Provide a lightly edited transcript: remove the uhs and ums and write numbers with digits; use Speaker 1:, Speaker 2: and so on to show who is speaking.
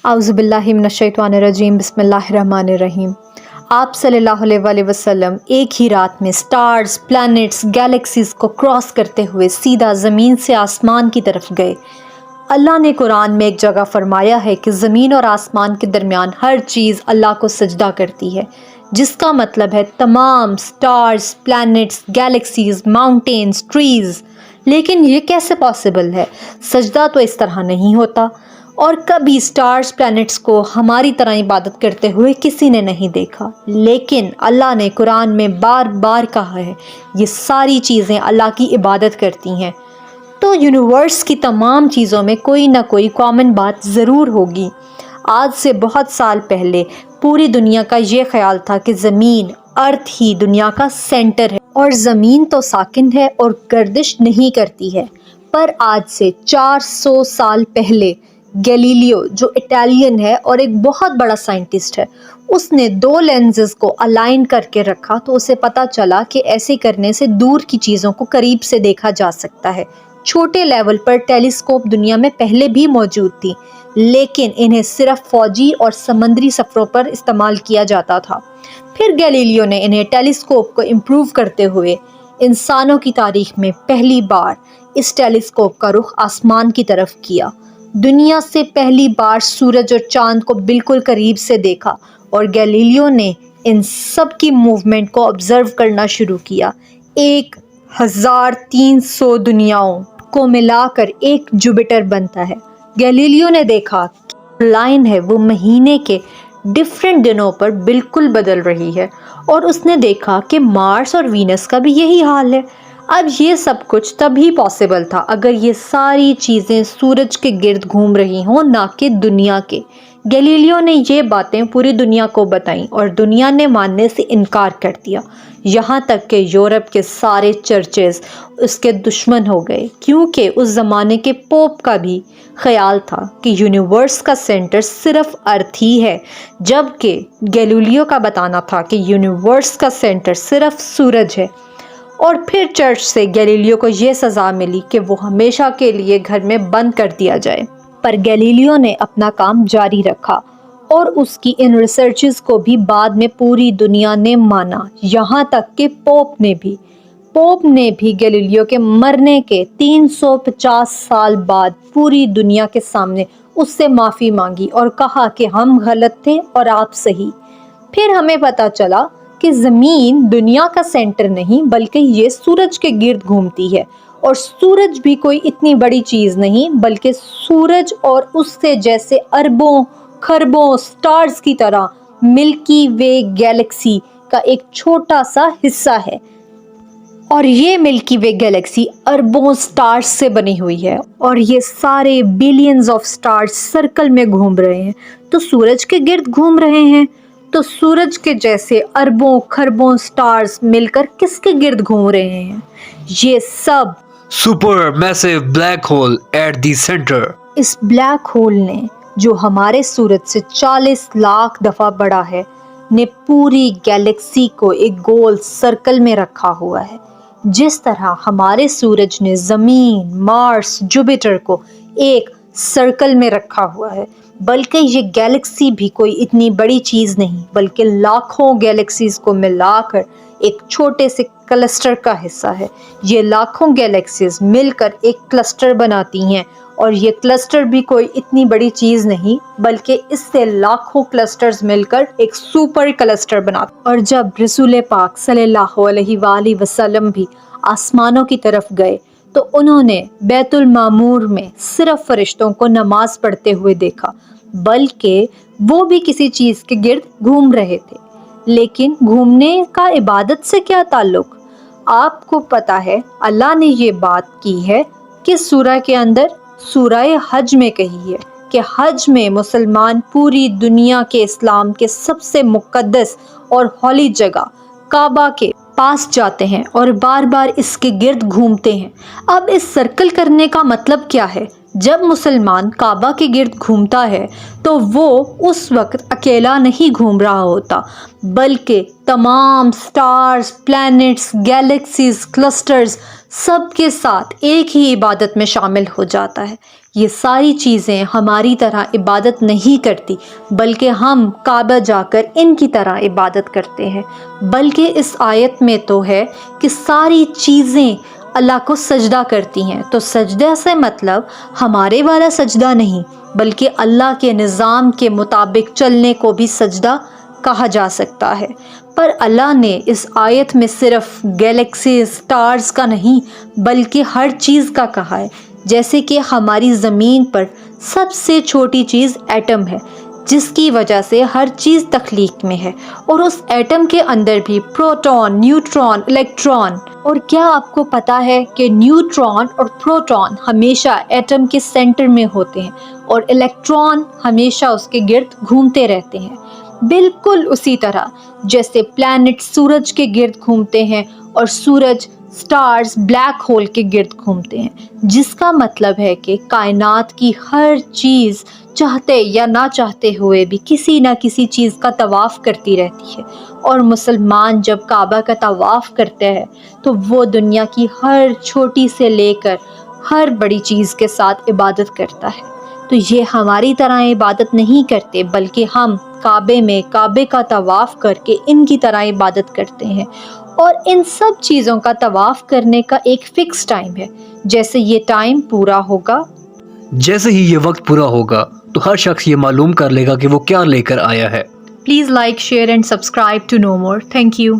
Speaker 1: اعوذ باللہ من الشیطان الرجیم، بسم اللہ الرحمن الرحیم۔ آپ صلی اللہ علیہ وسلم ایک ہی رات میں سٹارز، پلانٹس، گیلیکسیز کو کراس کرتے ہوئے سیدھا زمین سے آسمان کی طرف گئے۔ اللہ نے قرآن میں ایک جگہ فرمایا ہے کہ زمین اور آسمان کے درمیان ہر چیز اللہ کو سجدہ کرتی ہے، جس کا مطلب ہے تمام stars, plants, galaxies, mountains, trees. لیکن یہ کیسے پاسبل ہے؟ سجدہ تو اس طرح نہیں ہوتا، اور کبھی سٹارز، پلانٹس کو ہماری طرح عبادت کرتے ہوئے کسی نے نہیں دیکھا۔ لیکن اللہ نے قرآن میں بار بار کہا ہے، یہ ساری چیزیں اللہ کی عبادت کرتی ہیں۔ تو یونیورس کی تمام چیزوں میں کوئی نہ کوئی کامن بات ضرور ہوگی۔ آج سے بہت سال پہلے پوری دنیا کا یہ خیال تھا کہ زمین، ارتھ ہی دنیا کا سینٹر ہے، اور زمین تو ساکن ہے اور گردش نہیں کرتی ہے۔ پر آج سے 400 سال پہلے گیلیلیو، جو اٹالین ہے اور ایک بہت بڑا سائنٹسٹ ہے، اس نے 2 لینزز کو الائن کر کے رکھا تو اسے پتا چلا کہ ایسے کرنے سے دور کی چیزوں کو قریب سے دیکھا جا سکتا ہے۔ چھوٹے لیول پر ٹیلیسکوپ دنیا میں پہلے بھی موجود تھی، لیکن انہیں صرف فوجی اور سمندری سفروں پر استعمال کیا جاتا تھا۔ پھر گیلیلیو نے انہیں ٹیلیسکوپ کو امپروو کرتے ہوئے انسانوں کی تاریخ میں پہلی بار اس ٹیلیسکوپ کا رخ آسمان کی طرف کیا۔ دنیا سے پہلی بار سورج اور چاند کو بالکل قریب سے دیکھا، اور گیلیلیو نے ان سب کی موومنٹ کو آبزرو کرنا شروع کیا۔ 1300 دنیاؤں کو ملا کر ایک جوپیٹر بنتا ہے۔ گیلیلیو نے دیکھا کہ لائن ہے وہ مہینے کے ڈیفرنٹ دنوں پر بالکل بدل رہی ہے، اور اس نے دیکھا کہ مارس اور وینس کا بھی یہی حال ہے۔ اب یہ سب کچھ تبھی پاسبل تھا اگر یہ ساری چیزیں سورج کے گرد گھوم رہی ہوں، نہ کہ دنیا کے۔ گیلیلیو نے یہ باتیں پوری دنیا کو بتائیں، اور دنیا نے ماننے سے انکار کر دیا، یہاں تک کہ یورپ کے سارے چرچز اس کے دشمن ہو گئے، کیونکہ اس زمانے کے پوپ کا بھی خیال تھا کہ یونیورس کا سینٹر صرف ارتھ ہی ہے، جبکہ گیلیلیو کا بتانا تھا کہ یونیورس کا سینٹر صرف سورج ہے۔ اور پھر چرچ سے گیلیلیو کو یہ سزا ملی کہ وہ ہمیشہ کے لیے گھر میں بند کر دیا جائے۔ پر گیلیلیو نے اپنا کام جاری رکھا، اور اس کی ان ریسرچز کو بھی بعد میں پوری دنیا نے مانا، یہاں تک کہ پوپ نے بھی گیلیلیو کے مرنے کے 350 سال بعد پوری دنیا کے سامنے اس سے معافی مانگی اور کہا کہ ہم غلط تھے اور آپ صحیح۔ پھر ہمیں پتہ چلا کہ زمین دنیا کا سینٹر نہیں بلکہ یہ سورج کے گرد گھومتی ہے، اور سورج بھی کوئی اتنی بڑی چیز نہیں بلکہ سورج اور اس سے جیسے اربوں خربوں سٹارز کی طرح ملکی وے گیلیکسی کا ایک چھوٹا سا حصہ ہے، اور یہ ملکی وے گیلیکسی اربوں سٹارز سے بنی ہوئی ہے، اور یہ سارے بلینز آف سٹارز سرکل میں گھوم رہے ہیں تو سورج کے گرد گھوم رہے ہیں۔ تو سورج کے جیسے اربوں خربوں سٹارز مل کر کس کے گرد گھوم رہے ہیں؟ یہ سب
Speaker 2: super massive black hole at the centre.
Speaker 1: اس بلیک ہول نے، جو ہمارے سورج سے 40 لاکھ دفعہ بڑا ہے، نے پوری گیلیکسی کو ایک گول سرکل میں رکھا ہوا ہے۔ جس طرح ہمارے سورج نے زمین، مارس، جوپیٹر کو ایک سرکل میں رکھا ہوا ہے، بلکہ یہ گیلیکسی بھی کوئی اتنی بڑی چیز نہیں بلکہ لاکھوں گیلیکسیز کو ملا کر ایک چھوٹے سے کلسٹر کا حصہ ہے۔ یہ لاکھوں گیلیکسیز مل کر ایک کلسٹر بناتی ہیں، اور یہ کلسٹر بھی کوئی اتنی بڑی چیز نہیں بلکہ اس سے لاکھوں کلسٹرز مل کر ایک سپر کلسٹر بناتے ہیں۔ اور جب رسول پاک صلی اللہ علیہ وآلہ وسلم بھی آسمانوں کی طرف گئے تو انہوں نے بیت المعمور میں صرف فرشتوں کو نماز پڑھتے ہوئے دیکھا، بلکہ وہ بھی کسی چیز کے گرد گھوم رہے تھے۔ لیکن گھومنے کا عبادت سے کیا تعلق؟ آپ کو پتا ہے اللہ نے یہ بات کی ہے کس سورہ کے اندر؟ سورہ حج میں کہی ہے کہ حج میں مسلمان پوری دنیا کے اسلام کے سب سے مقدس اور ہولی جگہ کعبہ کے پاس جاتے ہیں اور بار بار اس کے گرد گھومتے ہیں۔ اب اس سرکل کرنے کا مطلب کیا ہے؟ جب مسلمان کعبہ کے گرد گھومتا ہے تو وہ اس وقت اکیلا نہیں گھوم رہا ہوتا بلکہ تمام سٹارز، پلانٹس، گیلیکسیز، کلسٹرز سب کے ساتھ ایک ہی عبادت میں شامل ہو جاتا ہے، یہ ساری چیزیں ہماری طرح عبادت نہیں کرتی، بلکہ ہم کعبہ جا کر ان کی طرح عبادت کرتے ہیں۔ بلکہ اس آیت میں تو ہے کہ ساری چیزیں اللہ کو سجدہ کرتی ہیں، تو سجدہ سے مطلب ہمارے والا سجدہ نہیں، بلکہ اللہ کے نظام کے مطابق چلنے کو بھی سجدہ کہا جا سکتا ہے۔ پر اللہ نے اس آیت میں صرف گیلیکسیز، سٹارز کا نہیں بلکہ ہر چیز کا کہا ہے۔ جیسے کہ ہماری زمین پر سب سے چھوٹی چیز ایٹم ہے، جس کی وجہ سے ہر چیز تخلیق میں ہے، اور اس ایٹم کے اندر بھی پروٹون، نیوٹرون، الیکٹرون۔ اور کیا آپ کو پتا ہے کہ نیوٹرون اور پروٹون ہمیشہ ایٹم کے سینٹر میں ہوتے ہیں اور الیکٹرون ہمیشہ اس کے گرد گھومتے رہتے ہیں؟ بالکل اسی طرح جیسے پلانٹ سورج کے گرد گھومتے ہیں اور سورج سٹارز بلیک ہول کے گرد گھومتے ہیں، جس کا مطلب ہے کہ کائنات کی ہر چیز چاہتے یا نہ چاہتے ہوئے بھی کسی نہ کسی چیز کا طواف کرتی رہتی ہے۔ اور مسلمان جب کعبہ کا طواف کرتے ہیں تو وہ دنیا کی ہر چھوٹی سے لے کر ہر بڑی چیز کے ساتھ عبادت کرتا ہے۔ تو یہ ہماری طرح عبادت نہیں کرتے، بلکہ ہم کعبے میں کعبے کا طواف کر کے ان کی طرح عبادت کرتے ہیں، اور ان سب چیزوں کا طواف کرنے کا ایک فکس ٹائم ہے۔ جیسے یہ ٹائم پورا ہوگا،
Speaker 2: جیسے ہی یہ وقت پورا ہوگا تو ہر شخص یہ معلوم کر لے گا کہ وہ کیا لے کر آیا ہے۔
Speaker 1: Please like, share and subscribe to know more. Thank you.